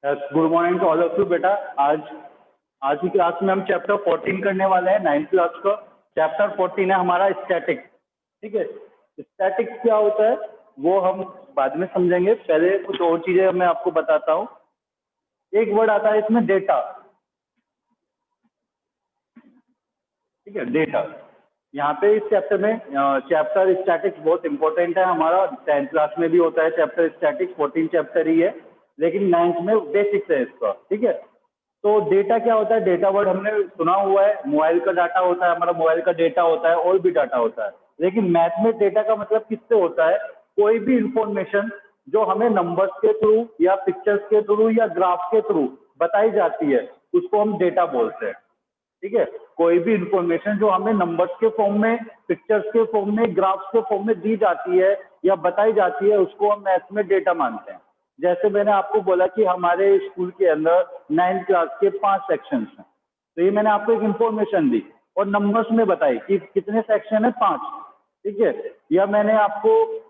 Good morning to all of you बेटा। आज की क्लास में हम चैप्टर 14 करने वाले हैं, 9th क्लास का। चैप्टर 14 है हमारा स्टैटिक्स। ठीक है, स्टैटिक्स क्या होता है वो हम बाद में समझेंगे, पहले कुछ और चीजें मैं आपको बताता हूँ। एक वर्ड आता है इसमें, डेटा। ठीक है, डेटा। यहाँ पे इस चैप्टर में चैप्टर स्टैटिक्स बहुत इंपॉर्टेंट है हमारा। 10th क्लास में भी होता है चैप्टर स्टैटिक्स, 14 चैप्टर ही है, लेकिन 9th में बेसिक्स है इसका। ठीक है, तो डेटा क्या होता है? डेटा वर्ड हमने सुना हुआ है, मोबाइल का डाटा होता है हमारा, मोबाइल का डेटा होता है, और भी डाटा होता है। लेकिन मैथ में डेटा का मतलब किससे होता है? कोई भी इंफॉर्मेशन जो हमें नंबर्स के थ्रू या पिक्चर्स के थ्रू या ग्राफ के थ्रू बताई जाती है, उसको हम डेटा बोलते हैं। ठीक है, कोई भी इंफॉर्मेशन जो हमें नंबर्स के फॉर्म में, पिक्चर्स के फॉर्म में, ग्राफ्स के फॉर्म में दी जाती है या बताई जाती है, उसको हम मैथ में डेटा मानते हैं। जैसे मैंने आपको बोला कि हमारे स्कूल के अंदर 9th क्लास के 5 सेक्शन हैं, तो ये मैंने आपको एक इंफॉर्मेशन दी और नंबर्स में बताई कि कितने सेक्शन है, 5। ठीक है, या मैंने आपको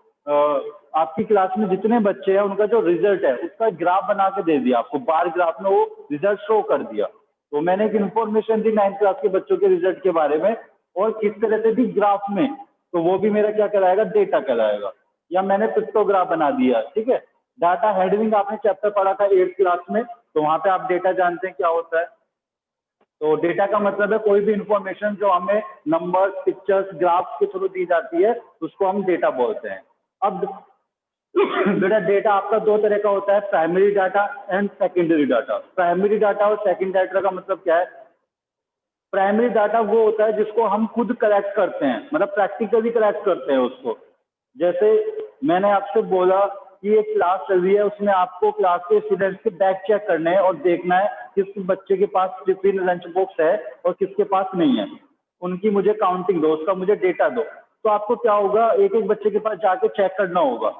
आपकी क्लास में जितने बच्चे हैं उनका जो रिजल्ट है उसका ग्राफ बना के दे दिया आपको, बार ग्राफ में वो रिजल्ट शो कर दिया। तो मैंने एक इन्फॉर्मेशन दी 9th क्लास के बच्चों के रिजल्ट के बारे में, और किस तरह से दी, ग्राफ में, तो वो भी मेरा क्या कहलाएगा? डेटा कहलाएगा। या मैंने पिक्टोग्राफ बना दिया। ठीक है, डाटा हेडरिंग आपने चैप्टर पढ़ा था 8th क्लास में, तो वहां पे आप डेटा जानते हैं क्या होता है। तो डेटा का मतलब है कोई भी इंफॉर्मेशन जो हमें नंबर, पिक्चर्स, ग्राफ्स के थ्रू दी जाती है, उसको हम डेटा बोलते हैं। अब बेटा डेटा आपका दो तरह का होता है, primary data and secondary data. Primary data और सेकेंडरी डाटा का मतलब क्या है? प्राइमरी डाटा वो होता है जिसको हम खुद कलेक्ट करते हैं, मतलब प्रैक्टिकली कलेक्ट करते हैं उसको। जैसे मैंने आपसे बोला कि एक क्लास चल रही है, उसमें आपको क्लास के स्टूडेंट्स के बैग चेक करने हैं और देखना है किस बच्चे के पास टिफिन लंच बॉक्स है और किसके पास नहीं है। उनकी मुझे काउंटिंग दो, उसका मुझे डेटा दो। तो आपको क्या होगा, एक एक बच्चे के पास जाके चेक करना होगा,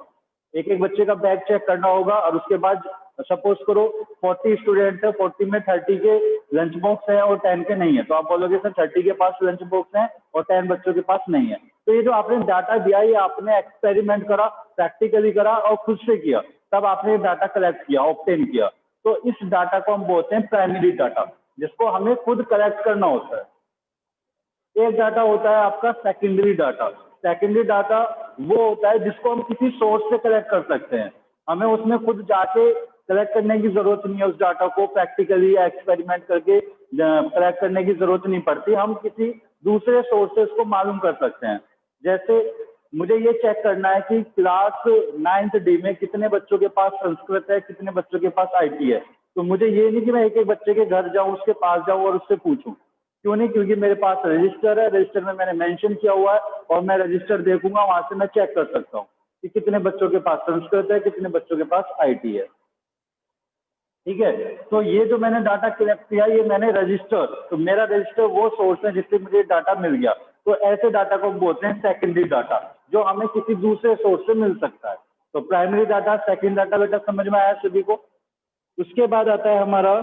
एक एक बच्चे का बैग चेक करना होगा, और उसके बाद सपोज करो 40 स्टूडेंट है, 40 में 30 के लंच बॉक्स है और 10 के नहीं है, तो आप बोलोगे सर 30 के पास लंच बॉक्स है और 10 बच्चों के पास नहीं है। तो ये जो आपने डाटा दिया, ये आपने एक्सपेरिमेंट करा, प्रैक्टिकली करा और खुद से किया, तब आपने डाटा कलेक्ट किया, ऑब्टेन किया। तो इस डाटा को हम बोलते हैं प्राइमरी डाटा, जिसको हमें खुद कलेक्ट करना होता है। एक डाटा होता है आपका सेकेंडरी डाटा। सेकेंडरी डाटा वो होता है जिसको हम किसी सोर्स से कलेक्ट कर सकते हैं, हमें उसमें खुद जाके कलेक्ट करने की जरूरत नहीं है। उस डाटा को प्रैक्टिकली या एक्सपेरिमेंट करके कलेक्ट करने की जरूरत नहीं पड़ती, हम किसी दूसरे सोर्सेस को मालूम कर सकते हैं। जैसे मुझे ये चेक करना है कि क्लास 9th डी में कितने बच्चों के पास संस्कृत है, कितने बच्चों के पास आईटी है। तो मुझे ये नहीं कि मैं एक एक बच्चे के घर जाऊं, उसके पास जाऊं और उससे पूछूं। क्यों नहीं? क्योंकि मेरे पास रजिस्टर है, रजिस्टर में मैंने मेंशन किया हुआ है, और मैं रजिस्टर देखूंगा, वहां से मैं चेक कर सकता हूँ कि कितने बच्चों के पास संस्कृत है, कितने बच्चों के पास आईटी है। ठीक है, तो ये जो मैंने डाटा कलेक्ट किया, ये मैंने रजिस्टर, तो मेरा रजिस्टर वो सोर्स है जिससे मुझे डाटा मिल गया। तो ऐसे डाटा को बोलते हैं सेकेंडरी डाटा, जो हमें किसी दूसरे सोर्स से मिल सकता है। तो प्राइमरी डाटा, सेकेंडरी डाटा, बेटा समझ में आया सभी को? उसके बाद आता है हमारा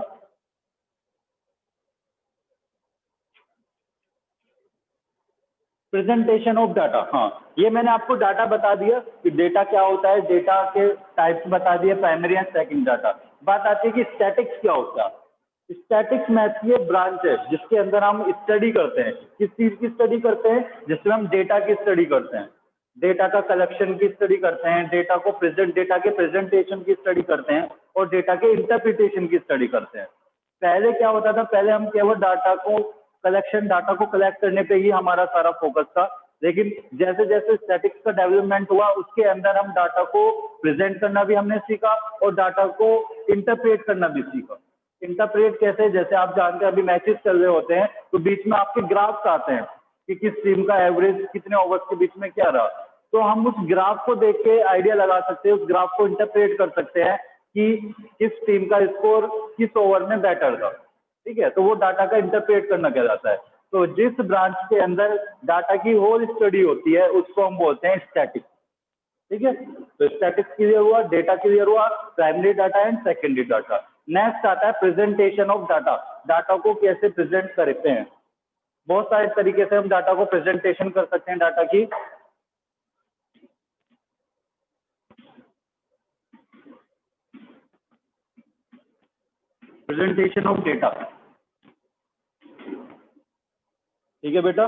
प्रेजेंटेशन ऑफ डाटा। हाँ, ये मैंने आपको डाटा बता दिया कि डेटा क्या होता है, डेटा के टाइप्स बता दिए, प्राइमरी एंड सेकंड डाटा। बात आती है कि स्टैटिक्स क्या होता है। स्टैटिक्स मैथ की एक ब्रांच है जिसके अंदर हम स्टडी करते हैं। किस चीज की स्टडी करते हैं? जिसमें हम डेटा की स्टडी करते हैं, डेटा का कलेक्शन की स्टडी करते हैं, डेटा को डेटा के प्रेजेंटेशन की स्टडी करते हैं, और डेटा के इंटरप्रिटेशन की स्टडी करते हैं। पहले क्या होता था? पहले हम केवल डाटा को कलेक्ट करने पे ही हमारा सारा फोकस था। लेकिन जैसे जैसे स्टैटिक्स का डेवलपमेंट हुआ, उसके अंदर हम डाटा को प्रेजेंट करना भी हमने सीखा और डाटा को इंटरप्रेट करना भी सीखा। इंटरप्रेट कैसे? जैसे आप जानते हैं अभी मैचेस चल रहे होते हैं, तो बीच में आपके ग्राफ्स आते हैं कि किस टीम का एवरेज कितने ओवर्स के बीच में क्या रहा। तो हम उस ग्राफ को देख के आइडिया लगा सकते हैं, उस ग्राफ को इंटरप्रेट कर सकते हैं कि किस टीम का स्कोर किस ओवर में बेटर था। ठीक है, तो वो डाटा का इंटरप्रेट करना कहलाता है। तो जिस ब्रांच के अंदर डाटा की होल स्टडी होती है, उसको हम बोलते हैं स्टैटिक्स। ठीक है, तो स्टैटिक्स क्लियर हुआ, डेटा क्लियर हुआ, primary data and secondary data. Next आता है प्रेजेंटेशन ऑफ डाटा। डाटा को कैसे प्रेजेंट करते हैं? बहुत सारे तरीके से हम डाटा को प्रेजेंटेशन कर सकते हैं, डाटा की। Presentation of data. ठीक है बेटा,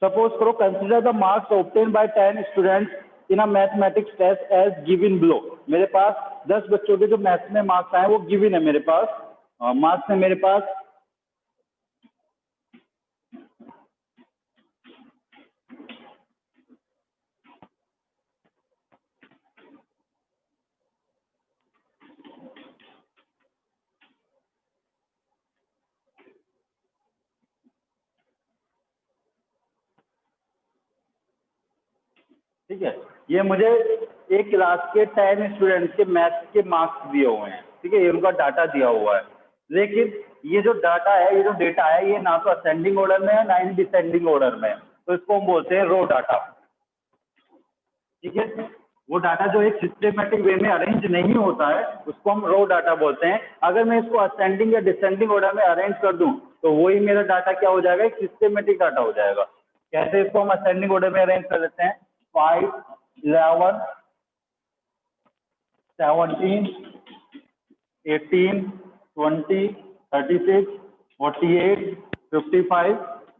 सपोज करो consider the marks obtain by 10 students in a mathematics test as given below. मेरे पास 10 बच्चों के जो मैथ्स में मार्क्स आए वो गिवन है मेरे पास, मार्क्स है मेरे पास। ठीक है, ये मुझे एक क्लास के 10 स्टूडेंट्स के मैथ्स के मार्क्स दिए हुए हैं। ठीक है, ये उनका डाटा दिया हुआ है, लेकिन ये जो डाटा है, ये जो डेटा है, ये ना तो असेंडिंग ऑर्डर में है ना ही डिसेंडिंग ऑर्डर में है, तो इसको हम बोलते हैं रो डाटा। ठीक है, वो डाटा जो एक सिस्टमेटिक वे में अरेंज नहीं होता है उसको हम रो डाटा बोलते हैं। अगर मैं इसको असेंडिंग या डिसेंडिंग ऑर्डर में अरेंज कर दूं तो वही मेरा डाटा क्या हो जाएगा, एक सिस्टमेटिक डाटा हो जाएगा। कैसे इसको हम असेंडिंग ऑर्डर में अरेंज कर लेते हैं, 5, 11, 17, 18, 20, 36, 48, 55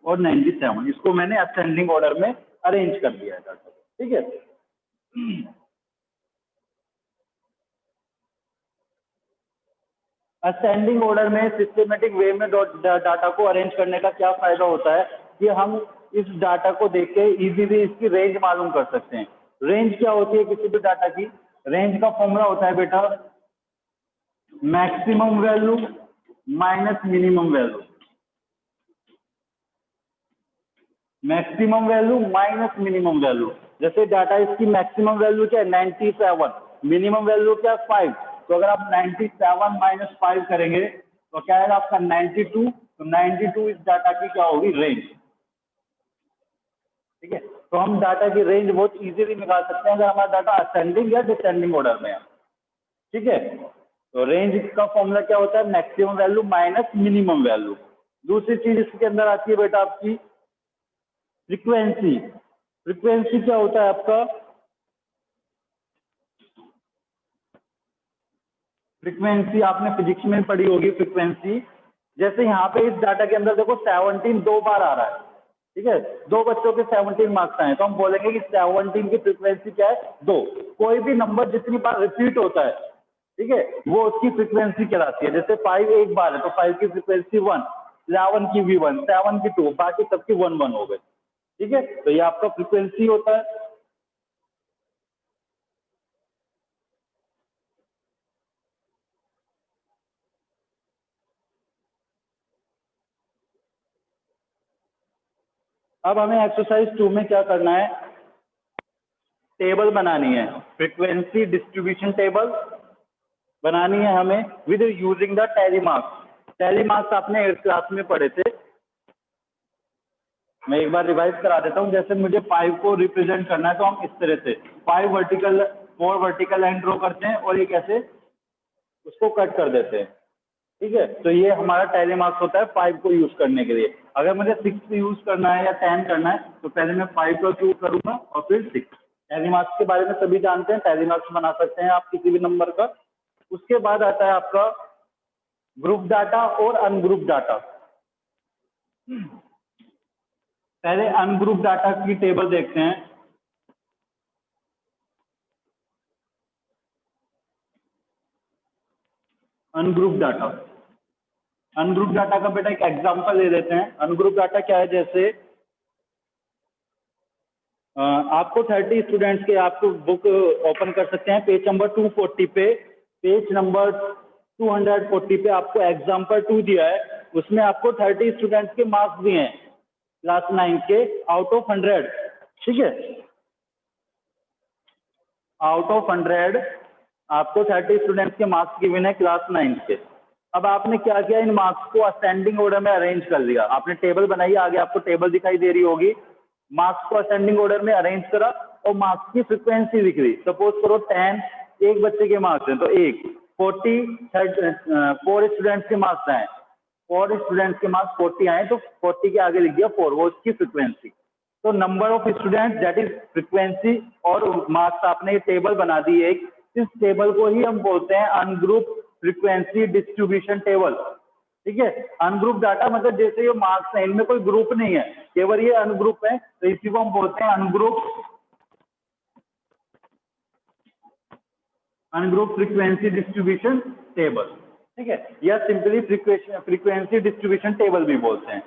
और 97, इसको मैंने असेंडिंग ऑर्डर में अरेंज कर दिया है डाटा। ठीक है, असेंडिंग ऑर्डर में सिस्टमेटिक वे में डाटा को अरेंज करने का क्या फायदा होता है कि हम इस डाटा को देख के इजीली इसकी रेंज मालूम कर सकते हैं। रेंज क्या होती है किसी भी डाटा की, रेंज का फॉर्मूला होता है बेटा maximum value minus minimum value. Maximum value minus minimum value. जैसे डाटा इसकी मैक्सिमम वैल्यू क्या है 97, मिनिमम वैल्यू क्या है 5, तो अगर आप 97 माइनस 5 करेंगे तो क्या आएगा आपका 92, तो 92 इस डाटा की क्या होगी, रेंज। ठीक है, तो हम डाटा की रेंज बहुत इजीली निकाल सकते हैं अगर हमारा डाटा असेंडिंग या डिसेंडिंग ऑर्डर में है। ठीक है, तो रेंज का फॉर्मूला क्या होता है, maximum value minus minimum value. दूसरी चीज इसके अंदर आती है बेटा आपकी फ्रीक्वेंसी। फ्रीक्वेंसी क्या होता है आपका, फ्रीक्वेंसी आपने फिजिक्स में पढ़ी होगी फ्रीक्वेंसी। जैसे यहाँ पे इस डाटा के अंदर देखो 17 दो बार आ रहा है। ठीक है, दो बच्चों के 17 मार्क्स आए तो हम बोलेंगे कि 17 की फ्रीक्वेंसी क्या है, 2। कोई भी नंबर जितनी बार रिपीट होता है, ठीक है, वो उसकी फ्रीक्वेंसी कहलाती है। जैसे 5 एक बार है तो 5 की फ्रीक्वेंसी 1, 11 की भी 1, 7 की 2, बाकी सबकी 1 1 हो गए। ठीक है, तो ये आपका फ्रीक्वेंसी होता है। अब हमें एक्सरसाइज 2 में क्या करना है, टेबल बनानी है, फ्रीक्वेंसी डिस्ट्रीब्यूशन टेबल बनानी है हमें with using the tally marks. Tally marks आपने 8th क्लास में पढ़े थे, मैं एक बार रिवाइज करा देता हूँ। जैसे मुझे 5 को रिप्रेजेंट करना है तो हम इस तरह से 4 वर्टिकल लाइन ड्रॉ करते हैं और एक ऐसे उसको कट कर देते हैं। ठीक है, तो ये हमारा टैली मार्क्स होता है 5 को यूज करने के लिए। अगर मुझे 6 यूज करना है या 10 करना है तो पहले मैं 5 का यूज करूंगा और फिर 6। टैली मार्क्स के बारे में सभी जानते हैं, टैली मार्क्स बना सकते हैं आप किसी भी नंबर का। उसके बाद आता है आपका ग्रुप डाटा और अनग्रुप डाटा। पहले अनग्रुप डाटा की टेबल देखते हैं। अनग्रुप डाटा, अनग्रुप डाटा का बेटा एक एग्जांपल ले लेते हैं। अनग्रुप डाटा क्या है, जैसे आपको 30 स्टूडेंट्स के आपको बुक ओपन कर सकते हैं, पेज नंबर 240 पे, पेज नंबर 240 पे आपको एग्जांपल 2 दिया है, उसमें आपको 30 स्टूडेंट्स के मार्क्स दिए हैं क्लास 9 के आउट ऑफ 100। ठीक है, आउट ऑफ 100 आपको 30 स्टूडेंट्स के मार्क्स गिवन है क्लास 9 के। अब आपने क्या किया, इन मार्क्स को असेंडिंग ऑर्डर में अरेंज कर लिया। आपने टेबल बनाई, आगे आपको टेबल दिखाई दे रही होगी। मार्क्स को असेंडिंग ऑर्डर में अरेंज करा और मार्क्स की फ्रीक्वेंसी दिख रही। सपोज करो 10 एक बच्चे के मार्क्स हैं तो 1, 40 4 स्टूडेंट्स के मार्क्स आए, 4 स्टूडेंट्स के मार्क्स 40 आए तो 40 के आगे लिख दिया 4, वो उसकी फ्रीक्वेंसी। तो number of student that is frequency और मार्क्स। आपने ये टेबल बना दी एक, इस टेबल को ही हम बोलते हैं अनग्रुप फ्रीक्वेंसी डिस्ट्रीब्यूशन टेबल। ठीक है, अनग्रुप डाटा मतलब जैसे ये मार्क्स है, इनमें कोई ग्रुप नहीं है, केवल ये अनग्रुप है, तो इसी को हम बोलते हैं अनग्रुप फ्रीक्वेंसी डिस्ट्रीब्यूशन टेबल। ठीक है, या सिंपली फ्रीक्वेंसी डिस्ट्रीब्यूशन टेबल भी बोलते हैं।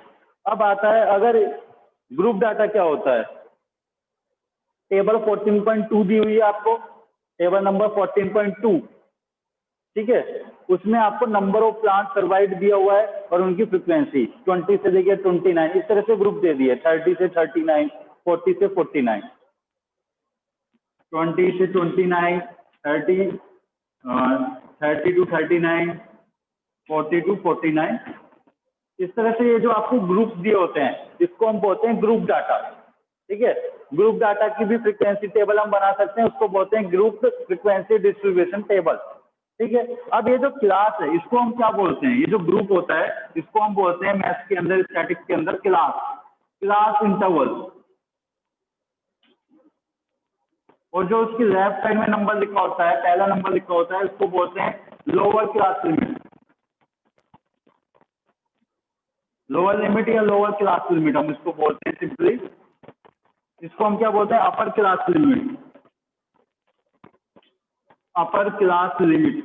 अब आता है अगर ग्रुप डाटा क्या होता है। टेबल 14.2 दी हुई है आपको, टेबल नंबर 14.2। ठीक है, उसमें आपको नंबर ऑफ प्लांट सर्वाइव दिया हुआ है और उनकी फ्रीक्वेंसी 20 से लेकर 29, इस तरह से ग्रुप दे दिए, 30 से 39, 40 से 49, 20 से 29, 30 टू 39, 40 टू 49। इस तरह से ये जो आपको ग्रुप दिए होते हैं इसको हम बोलते हैं ग्रुप डाटा। ठीक है, ग्रुप डाटा की भी फ्रीक्वेंसी टेबल हम बना सकते हैं, उसको बोलते हैं ग्रुप फ्रीक्वेंसी डिस्ट्रीब्यूशन टेबल। ठीक है, अब ये जो क्लास है इसको हम क्या बोलते हैं, ये जो ग्रुप होता है इसको हम बोलते हैं मैथ्स के अंदर, स्टैटिक्स के अंदर क्लास इंटरवल। और जो उसकी लेफ्ट साइड में नंबर लिखा होता है, पहला नंबर लिखा होता है, उसको बोलते हैं lower class limit. Lower limit या लोअर क्लास लिमिट हम इसको बोलते हैं सिंपली। इसको हम क्या बोलते हैं, upper class limit. Upper class limit.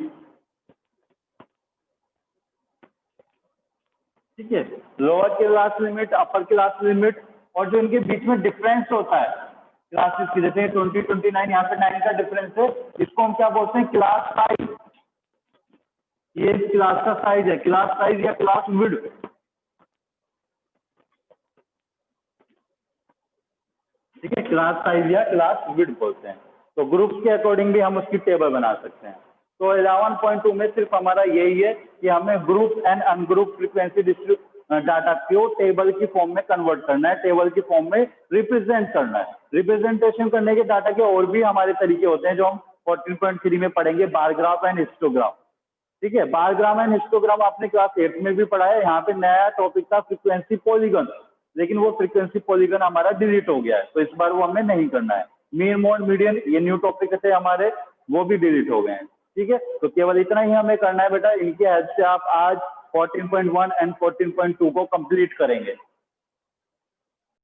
ठीक है, lower class limit, upper class limit, और जो इनके बीच में डिफरेंस होता है क्लासेस की, जैसे 20, 29, यहाँ पे 9 का डिफरेंस है, इसको हम क्या बोलते हैं, क्लास साइज। ये क्लास का साइज है, क्लास साइज या क्लास विड्थ। ठीक है, क्लास साइज या क्लास विड्थ बोलते हैं। तो ग्रुप्स के अकॉर्डिंग भी हम उसकी टेबल बना सकते हैं। तो 11.2 में सिर्फ हमारा यही है कि हमें group and ungroup frequency data को टेबल की फॉर्म में कन्वर्ट करना है, टेबल की फॉर्म में रिप्रेजेंट करना है। रिप्रेजेंटेशन करने के डाटा के और भी हमारे तरीके होते हैं जो हम 14.3 में पढ़ेंगे, बार ग्राफ एंड हिस्टोग्राम। ठीक है, बार ग्राफ एंड हिस्टोग्राम आपने क्लास 8 में भी पढ़ा है। यहाँ पे नया टॉपिक था फ्रीक्वेंसी पॉलीगन, लेकिन वो फ्रीक्वेंसी पॉलीगन हमारा डिलीट हो गया है, तो इस बार वो हमें नहीं करना है। मीन मोड मीडियन ये न्यू टॉपिक थे हमारे, वो भी डिलीट हो गए हैं। ठीक है, तो केवल इतना ही हमें करना है बेटा। इनकी हेल्प से आप आज 14.1 एंड 14.2 को कंप्लीट करेंगे।